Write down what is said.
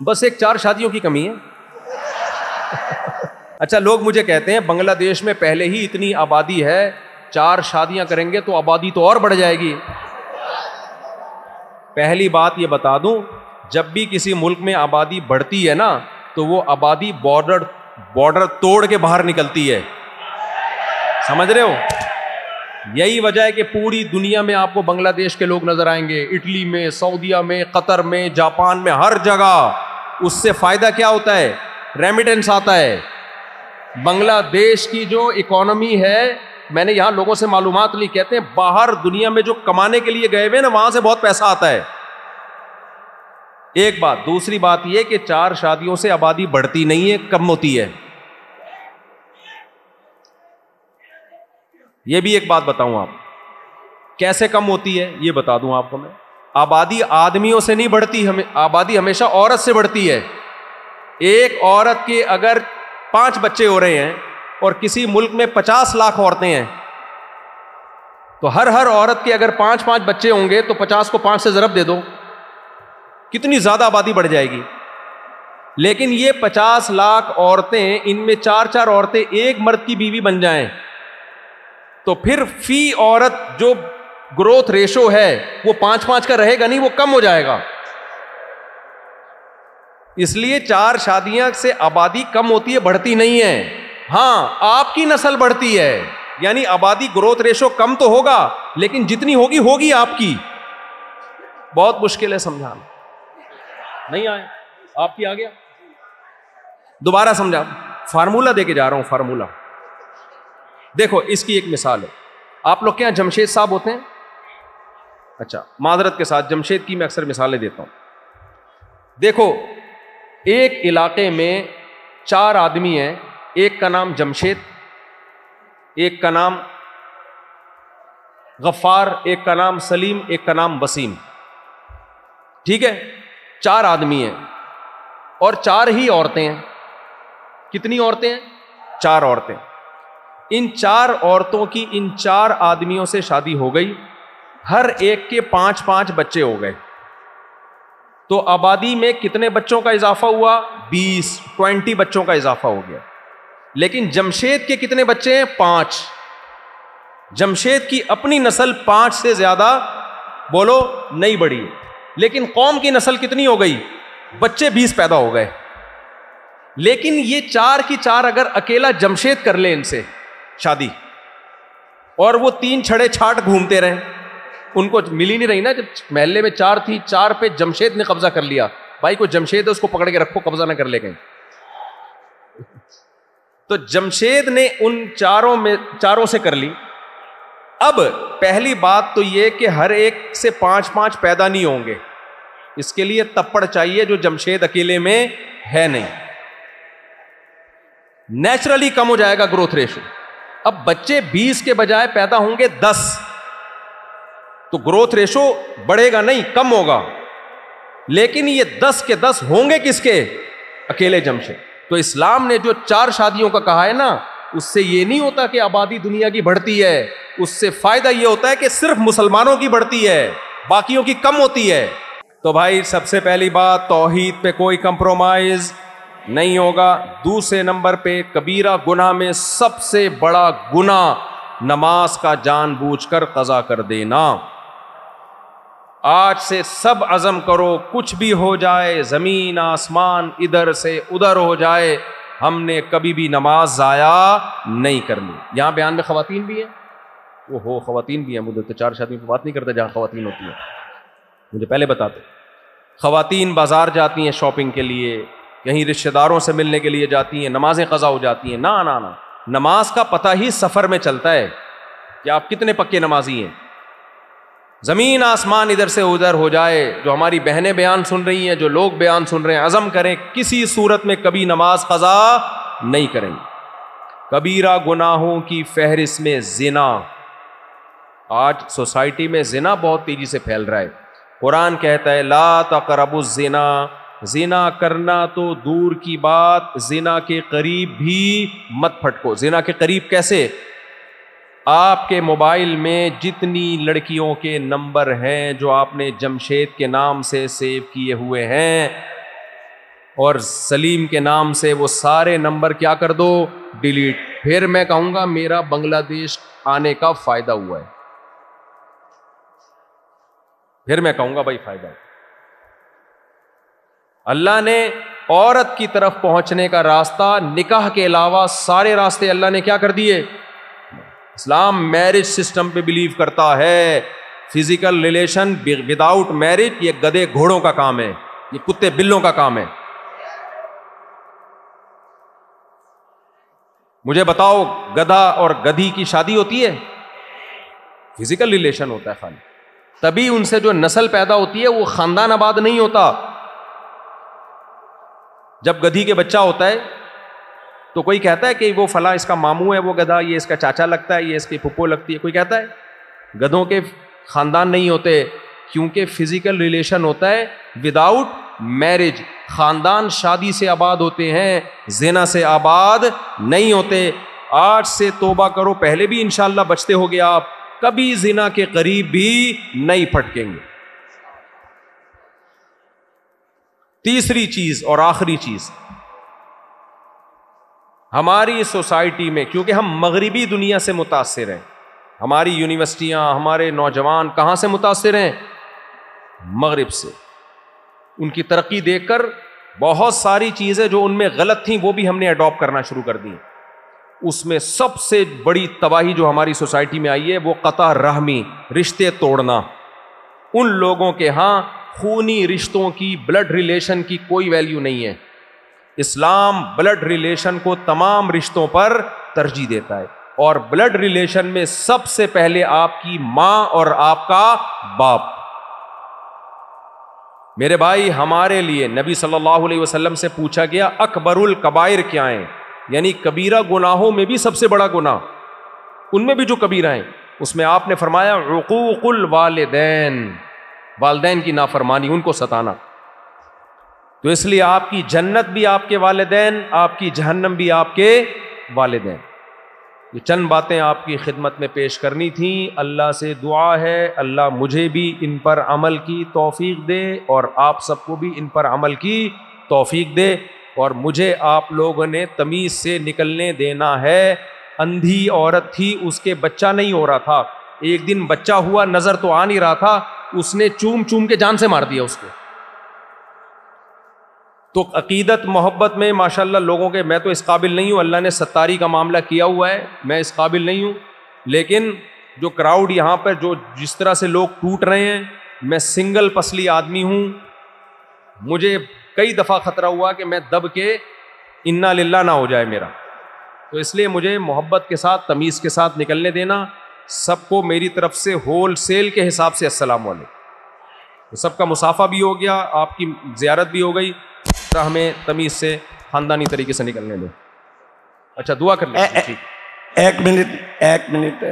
بس ایک 4 شادیوں کی کمی ہے. اچھا لوگ مجھے کہتے ہیں بنگلہ دیش میں پہلے ہی اتنی آبادی ہے, 4 شادیاں کریں گے تو آبادی تو اور بڑھ جائے گی. پہلی بات یہ بتا دوں, جب بھی کسی ملک میں آبادی بڑھتی ہے نا تو وہ آبادی بارڈر توڑ کے باہر نکلتی ہے. سمجھ رہے ہو؟ یہی وجہ ہے کہ پوری دنیا میں آپ کو بنگلہ دیش کے لوگ نظر آئیں گے, اٹلی میں, سعودیہ میں, قطر میں, جاپان میں, ہر جگہ. اس سے فائدہ کیا ہوتا ہے؟ ریمیٹنس آتا ہے. بنگلہ دیش کی جو اکانومی ہے, میں نے یہاں لوگوں سے معلومات لی, کہتے ہیں باہر دنیا میں جو کمانے کے لیے گئے ہوئے نا وہاں سے بہت پیسہ آتا ہے. ایک بات. دوسری بات یہ کہ 4 شادیوں سے آبادی بڑھتی نہیں ہے, کم ہوتی ہے. یہ بھی ایک بات بتاؤں آپ کیسے کم ہوتی ہے, یہ بتا دوں آپ کو میں. آبادی آدمیوں سے نہیں بڑھتی, آبادی ہمیشہ عورت سے بڑھتی ہے. ایک عورت کے اگر 5 بچے ہو رہے ہیں اور کسی ملک میں 50 لاکھ عورتیں ہیں تو ہر عورت کے اگر 5 بچے ہوں گے تو 50 کو 5 سے ضرب دے دو, کتنی زیادہ آبادی بڑھ جائے گی. لیکن یہ 50 لاکھ عورتیں, ان میں 4 عورتیں ایک مرد کی بیوی بن جائیں تو پھر فی عورت جو گروتھ ریشو ہے وہ 5 کا رہے گا نہیں, وہ کم ہو جائے گا. اس لیے 4 شادیاں سے آبادی کم ہوتی ہے, بڑھتی نہیں ہے. ہاں آپ کی نسل بڑھتی ہے, یعنی آبادی گروتھ ریشو کم تو ہوگا لیکن جتنی ہوگی آپ کی. بہت مشکل ہے سمجھانا. نہیں آیا آپ کی؟ آ گیا؟ دوبارہ سمجھا. فارمولا دے کے جا رہا ہوں, فارمولا دیکھو. اس کی ایک مثال ہے. آپ لوگ کے یہاں جمشید صاحب ہوتے ہیں؟ اچھا معذرت کے ساتھ, جمشید کی میں اکثر مثالیں دیتا ہوں. دیکھو ایک علاقے میں 4 آدمی ہیں, ایک کا نام جمشید, ایک کا نام غفار, ایک کا نام سلیم, ایک کا نام وسیم. ٹھیک ہے, 4 آدمی ہیں اور 4 ہی عورتیں ہیں. کتنی عورتیں ہیں؟ 4 عورتیں. ان 4 عورتوں کی ان 4 آدمیوں سے شادی ہو گئی, ہر ایک کے 5 بچے ہو گئے. تو آبادی میں کتنے بچوں کا اضافہ ہوا؟ 20 بچوں کا اضافہ ہو گیا. لیکن جمشید کے کتنے بچے ہیں؟ 5. جمشید کی اپنی نسل 5 سے زیادہ بولو نہیں بڑھی, لیکن قوم کی نسل کتنی ہو گئی؟ بچے 20 پیدا ہو گئے. لیکن یہ 4 کی 4 اگر اکیلا جمشید کر لے ان سے شادی, اور وہ 3 چھڑے چھاٹ گھومتے رہیں, ان کو مل ہی نہیں رہی نا. جب محلے میں 4 تھی, 4 پہ جمشید نے قبضہ کر لیا, بھائی کو جمشید ہے اس کو پکڑ کے رکھو, قبضہ نہ کر لے کہیں. تو جمشید نے ان 4 سے کر لی. اب پہلی بات تو یہ کہ ہر ایک سے 5 پیدا نہیں ہوں گے, اس کے لیے تپڑ چاہیے جو جمشید اکیلے میں ہے نہیں. نیچرلی کم ہو جائے گا گروتھ ریشو. اب بچے 20 کے بجائے پیدا ہوں گے 10, تو گروتھ ریشو بڑھے گا نہیں, کم ہوگا. لیکن یہ 10 کے 10 ہوں گے کس کے؟ اکیلے جمشید. تو اسلام نے جو 4 شادیوں کا کہا ہے نا, اس سے یہ نہیں ہوتا کہ آبادی دنیا کی بڑھتی ہے, اس سے فائدہ یہ ہوتا ہے کہ صرف مسلمانوں کی بڑھتی ہے, باقیوں کی کم ہوتی ہے. تو بھائی سب سے پہلی بات, توحید پہ کوئی کمپرومائز نہیں ہوگا. دوسرے نمبر پہ کبیرہ گناہ میں سب سے بڑا گناہ نماز کا جان بوجھ کر قضا کر دینا. آج سے سب عزم کرو, کچھ بھی ہو جائے, زمین آسمان ادھر سے ادھر ہو جائے, ہم نے کبھی بھی نماز ضائع نہیں کرنی. یہاں بیان میں خواتین بھی ہیں, وہ ہو خواتین بھی ہیں, مجھے تو 4 شادیوں کی بات نہیں کرتا جہاں خواتین ہوتی ہیں, مجھے پہلے بتاتے. خواتین بازار جاتی ہیں شاپنگ کے لیے, کہیں رشتہ داروں سے ملنے کے لیے جاتی ہیں, نمازیں قضا ہو جاتی ہیں. نا, نماز کا پتہ ہی سفر میں چلتا ہے کہ آپ کتنے پکے نمازی ہیں. زمین آسمان ادھر سے ادھر ہو جائے, جو ہماری بہنیں بیان سن رہی ہیں, جو لوگ بیان سن رہے ہیں, عزم کریں کسی صورت میں کبھی نماز قضا نہیں کریں. کبیرہ گناہوں کی فہرست میں زنا. آج سوسائٹی میں زنا بہت تیزی سے پھیل رہا ہے. قرآن کہتا ہے لا تقربوا الزنا, زنا کرنا تو دور کی بات, زنا کے قریب بھی مت پھٹکو. زنا کے قریب کیسے؟ آپ کے موبائل میں جتنی لڑکیوں کے نمبر ہیں جو آپ نے جمشید کے نام سے سیو کیے ہوئے ہیں, اور سلیم کے نام سے وہ سارے نمبر کیا کر دو؟ ڈیلیٹ. پھر میں کہوں گا میرا بنگلہ دیش آنے کا فائدہ ہوا ہے. پھر میں کہوں گا بھائی فائدہ. اللہ نے عورت کی طرف پہنچنے کا راستہ نکاح کے علاوہ سارے راستے اللہ نے کیا کر دیے؟ اسلام میرج سسٹم پہ بلیو کرتا ہے. فزیکل ریلیشن وداؤٹ میرج یہ گدے گھوڑوں کا کام ہے, یہ کتے بلوں کا کام ہے. مجھے بتاؤ گدھا اور گدھی کی شادی ہوتی ہے؟ فزیکل ریلیشن ہوتا ہے خالی. تبھی ان سے جو نسل پیدا ہوتی ہے وہ خاندان آباد نہیں ہوتا. جب گدھی کے بچہ ہوتا ہے تو کوئی کہتا ہے کہ وہ فلاں اس کا ماموں ہے وہ گدھا, یہ اس کا چاچا لگتا ہے, یہ اس کی پھپھو لگتی ہے. کوئی کہتا ہے گدھوں کے خاندان نہیں ہوتے, کیونکہ فزیکل ریلیشن ہوتا ہے وداؤٹ میرج. خاندان شادی سے آباد ہوتے ہیں, زنا سے آباد نہیں ہوتے. آج سے توبہ کرو, پہلے بھی انشاءاللہ بچتے ہو گے آپ, کبھی زنا کے قریب بھی نہیں پھٹکیں گے. تیسری چیز اور آخری چیز, ہماری سوسائٹی میں کیونکہ ہم مغربی دنیا سے متاثر ہیں, ہماری یونیورسٹیاں, ہمارے نوجوان کہاں سے متاثر ہیں؟ مغرب سے. ان کی ترقی دیکھ کر بہت ساری چیزیں جو ان میں غلط تھیں وہ بھی ہم نے اڈاپٹ کرنا شروع کر دی. اس میں سب سے بڑی تباہی جو ہماری سوسائٹی میں آئی ہے وہ قطع رحمی, رشتے توڑنا. ان لوگوں کے ہاں خونی رشتوں کی, بلڈ ریلیشن کی کوئی ویلیو نہیں ہے. اسلام بلڈ ریلیشن کو تمام رشتوں پر ترجیح دیتا ہے, اور بلڈ ریلیشن میں سب سے پہلے آپ کی ماں اور آپ کا باپ. میرے بھائی, ہمارے لیے نبی صلی اللہ علیہ وسلم سے پوچھا گیا اکبر الکبائر کیا ہیں, یعنی کبیرہ گناہوں میں بھی سب سے بڑا گناہ, ان میں بھی جو کبیرہ ہیں اس میں آپ نے فرمایا عقوق الوالدین, والدین کی نافرمانی, ان کو ستانا. تو اس لیے آپ کی جنت بھی آپ کے والدین, آپ کی جہنم بھی آپ کے والدین. یہ چند باتیں آپ کی خدمت میں پیش کرنی تھیں. اللہ سے دعا ہے اللہ مجھے بھی ان پر عمل کی توفیق دے اور آپ سب کو بھی ان پر عمل کی توفیق دے. اور مجھے آپ لوگوں نے تمیز سے نکلنے دینا ہے. اندھی عورت تھی, اس کے بچہ نہیں ہو رہا تھا, ایک دن بچہ ہوا, نظر تو آ نہیں رہا تھا, اس نے چوم چوم کے جان سے مار دیا اس کو. تو عقیدت محبت میں ماشاءاللہ لوگوں کے, میں تو اس قابل نہیں ہوں, اللہ نے ستاری کا معاملہ کیا ہوا ہے, میں اس قابل نہیں ہوں. لیکن جو کراؤڈ یہاں پر جو جس طرح سے لوگ ٹوٹ رہے ہیں, میں سنگل پسلی آدمی ہوں, مجھے کئی دفعہ خطرہ ہوا کہ میں دب کے انا للہ نہ ہو جائے میرا. تو اس لیے مجھے محبت کے ساتھ تمیز کے ساتھ نکلنے دینا. سب کو میری طرف سے ہول سیل کے حساب سے السلام علیکم. سب کا مسافہ بھی ہو گیا, آپ کی زیارت بھی ہو گئی, ہمیں تمیز سے خاندانی طریقے سے نکلنے دیں. اچھا دعا کر لیں. ایک منٹ